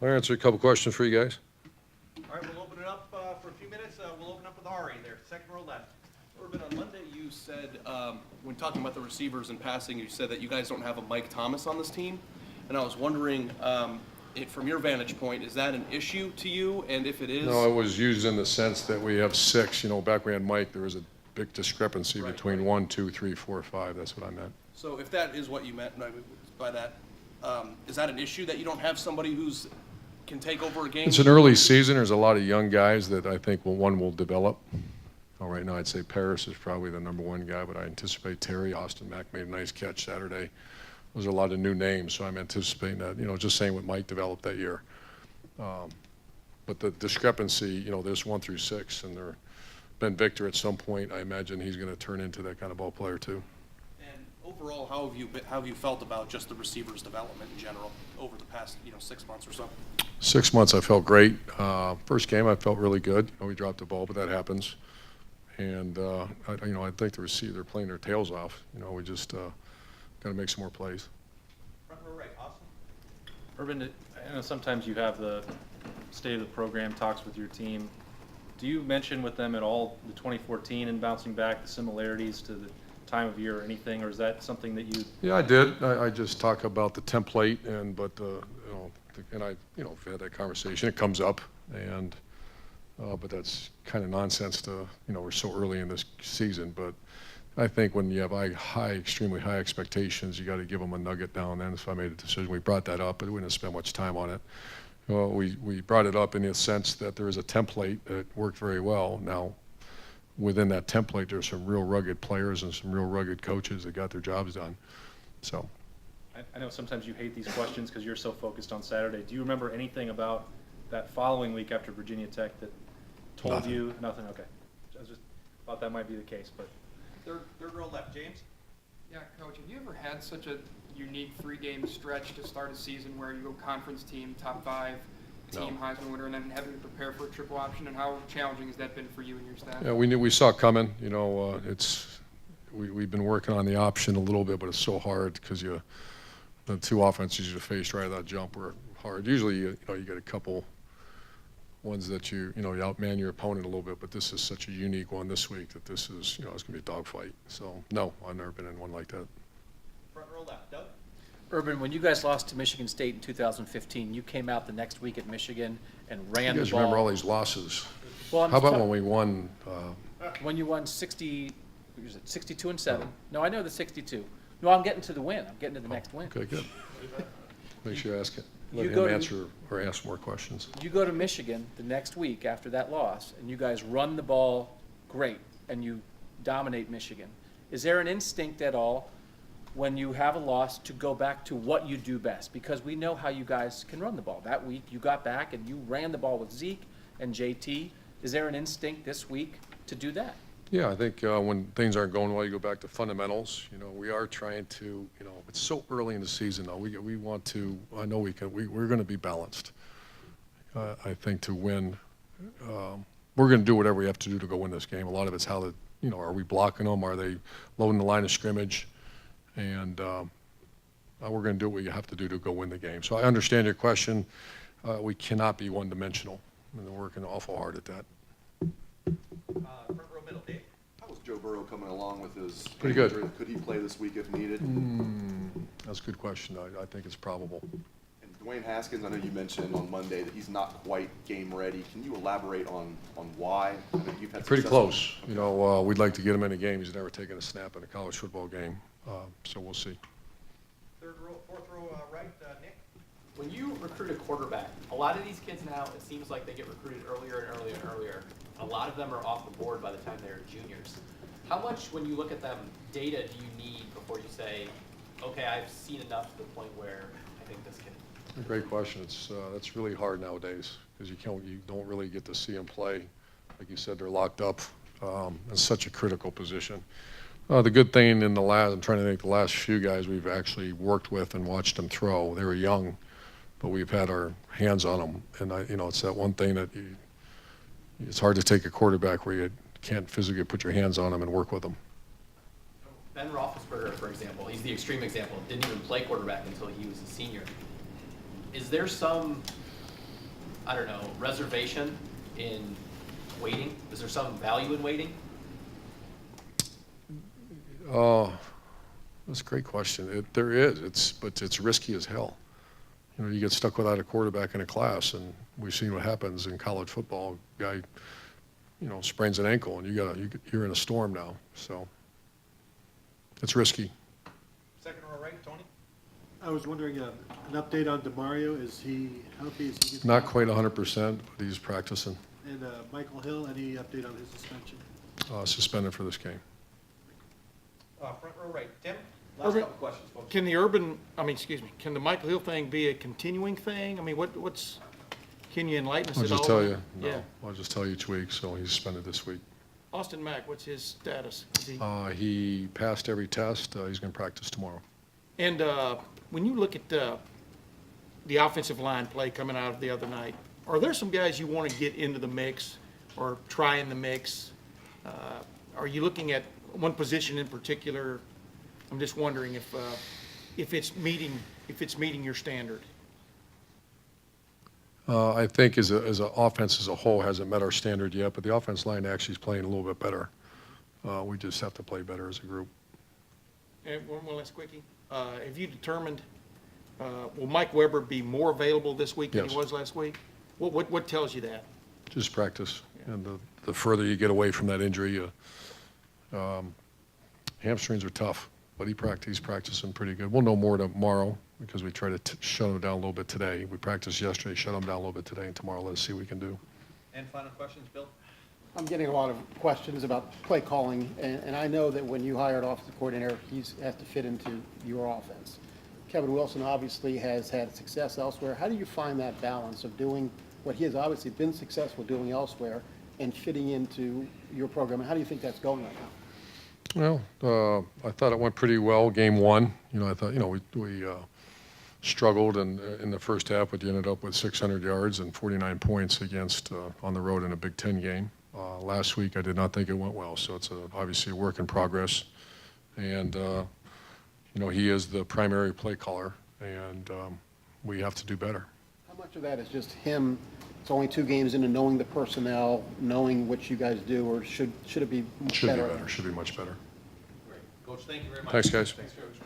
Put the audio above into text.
I'll answer a couple questions for you guys. All right, we'll open it up for a few minutes. We'll open up with Ari there, second row left. Urban, on Monday you said, when talking about the receivers and passing, you said that you guys don't have a Mike Thomas on this team. And I was wondering, from your vantage point, is that an issue to you? And if it is... No, it was used in the sense that we have 6. You know, back when we had Mike, there was a big discrepancy between 1, 2, 3, 4, 5. That's what I meant. So if that is what you meant by that, is that an issue that you don't have somebody who's can take over a game? It's an early season. There's a lot of young guys that I think one will develop. Right now I'd say Paris is probably the number 1 guy, but I anticipate Terry. Austin Mack made a nice catch Saturday. Those are a lot of new names, so I'm anticipating that, you know, just saying what Mike developed that year. But the discrepancy, you know, there's 1 through 6, and Ben Victor at some point, I imagine he's going to turn into that kind of ball player too. And overall, how have you felt about just the receivers' development in general over the past 6 months or so? 6 months I felt great. First game I felt really good. You know, we dropped the ball, but that happens. And I think the receiver, they're playing their tails off. You know, we just got to make some more plays. Front row right, Austin. Urban, I know sometimes you have the state of the program talks with your team. Do you mention with them at all the 2014 and bouncing back, the similarities to the time of year or anything, or is that something that you? Yeah, I did. I just talk about the template, I've had that conversation. It comes up, and but that's kind of nonsense to, we're so early in this season. But I think when you have extremely high expectations, you got to give them a nugget down then. So I made a decision. We brought that up, but we didn't spend much time on it. Well, we brought it up in the sense that there is a template that worked very well. Now, within that template, there's some real rugged players and some real rugged coaches that got their jobs done. So, I know sometimes you hate these questions because you're so focused on Saturday. Do you remember anything about that following week after Virginia Tech that told Nothing. you nothing? Okay, I just thought that might be the case, but Third row left, James. Yeah, Coach, have you ever had such a unique 3-game stretch to start a season where you go conference team, top 5, team, No. Heisman winner, and then having to prepare for a triple option? And how challenging has that been for you and your staff? yeah, we saw it coming. We've been working on the option a little bit, but it's so hard because the 2 offenses you faced right at that jump were hard. Usually, you get a couple ones that you outman your opponent a little bit, but this is such a unique one this week that this is, it's going to be a dogfight. So, no, I've never been in one like that. Front row left, Doug. Urban, when you guys lost to Michigan State in 2015, you came out the next week at Michigan and ran You the guys ball. remember all these losses. Well, How about when we won? when you won 62 and 7? No, I know the 62. No, I'm getting to the win. I'm getting to the next win. Okay, good. Make sure you ask it. You Let go him to- answer or ask more questions. You go to Michigan the next week after that loss, and you guys run the ball great, and you dominate Michigan. Is there an instinct at all when you have a loss to go back to what you do best? Because we know how you guys can run the ball. That week you got back and you ran the ball with Zeke and JT. Is there an instinct this week to do that? Yeah, I think when things aren't going well, you go back to fundamentals. We are trying to, it's so early in the season though. We want to, I know we can, we're going to be balanced. I think to win, we're going to do whatever we have to do to go win this game. A lot of it's how are we blocking them? Are they loading the line of scrimmage? And we're going to do what you have to do to go win the game. So I understand your question. We cannot be one-dimensional, and we're working awful hard at that. Front row middle, Dave. How is Joe Burrow coming along with his Pretty good. injury? Could he play this week if needed? That's a good question. I think it's probable. And Dwayne Haskins, I know you mentioned on Monday that he's not quite game ready. Can you elaborate on why? I know you've had Pretty success- close. We'd like to get him in a game. He's never taken a snap in a college football game, so we'll see. Fourth row right, Nick. When you recruit a quarterback, a lot of these kids now, it seems like they get recruited earlier and earlier and earlier. A lot of them are off the board by the time they're juniors. How much, when you look at them, data do you need before you say, okay, I've seen enough to the point where I think this can... Great question. That's really hard nowadays because you don't really get to see them play. Like you said, they're locked up in such a critical position. The good thing I'm trying to think the last few guys we've actually worked with and watched them throw. They were young, but we've had our hands on them. And it's that one thing that it's hard to take a quarterback where you can't physically put your hands on them and work with them. Ben Roethlisberger, for example, he's the extreme example, didn't even play quarterback until he was a senior. Is there some I don't know, reservation in waiting? Is there some value in waiting? That's a great question. There is, but it's risky as hell. You know, you get stuck without a quarterback in a class, and we've seen what happens in college football. Guy, you know, sprains an ankle, and you're in a storm now. So it's risky. Second row right, Tony? I was wondering, an update on DeMario, is he healthy? Is he getting Not back? quite 100%, but he's practicing. And Michael Hill, any update on his suspension? Suspended for this game. Front row right, Tim? Last Urban- couple questions, folks. Can the Michael Hill thing be a continuing thing? I mean, can you enlighten us I'll at all? just tell you. Yeah. No, I'll just tell you each week. So he's suspended this week. Austin Mack, what's his status? Is he? He passed every test. He's going to practice tomorrow. And when you look at the offensive line play coming out of the other night, are there some guys you want to get into the mix or try in the mix? Are you looking at one position in particular? I'm just wondering if it's meeting your standard. I think as an offense as a whole hasn't met our standard yet, but the offense line actually is playing a little bit better. We just have to play better as a group. And one last quickie. Have you determined, will Mike Weber be more available this week than he Yes. was last week? What tells you that? Just practice. And the further you get away from that injury, hamstrings are tough, but he's practicing pretty good. We'll know more tomorrow because we try to shut him down a little bit today. We practiced yesterday, shut him down a little bit today, and tomorrow let's see what we can do. And final questions, Bill? I'm getting a lot of questions about play calling, and I know that when you hired offensive coordinator, he has to fit into your offense. Kevin Wilson obviously has had success elsewhere. How do you find that balance of doing what he has obviously been successful doing elsewhere and fitting into your program? And how do you think that's going right now? Well, I thought it went pretty well, game one. You know, I thought, we struggled in the first half, but you ended up with 600 yards and 49 points against on the road in a Big Ten game. Last week, I did not think it went well, so it's obviously a work in progress. And, he is the primary play caller, and we have to do better. How much of that is just him, it's only 2 games into knowing the personnel, knowing what you guys do, or should it be Should be better? better, should be much better. Great. Coach, thank you very much. Thanks, guys. Thanks, Coach.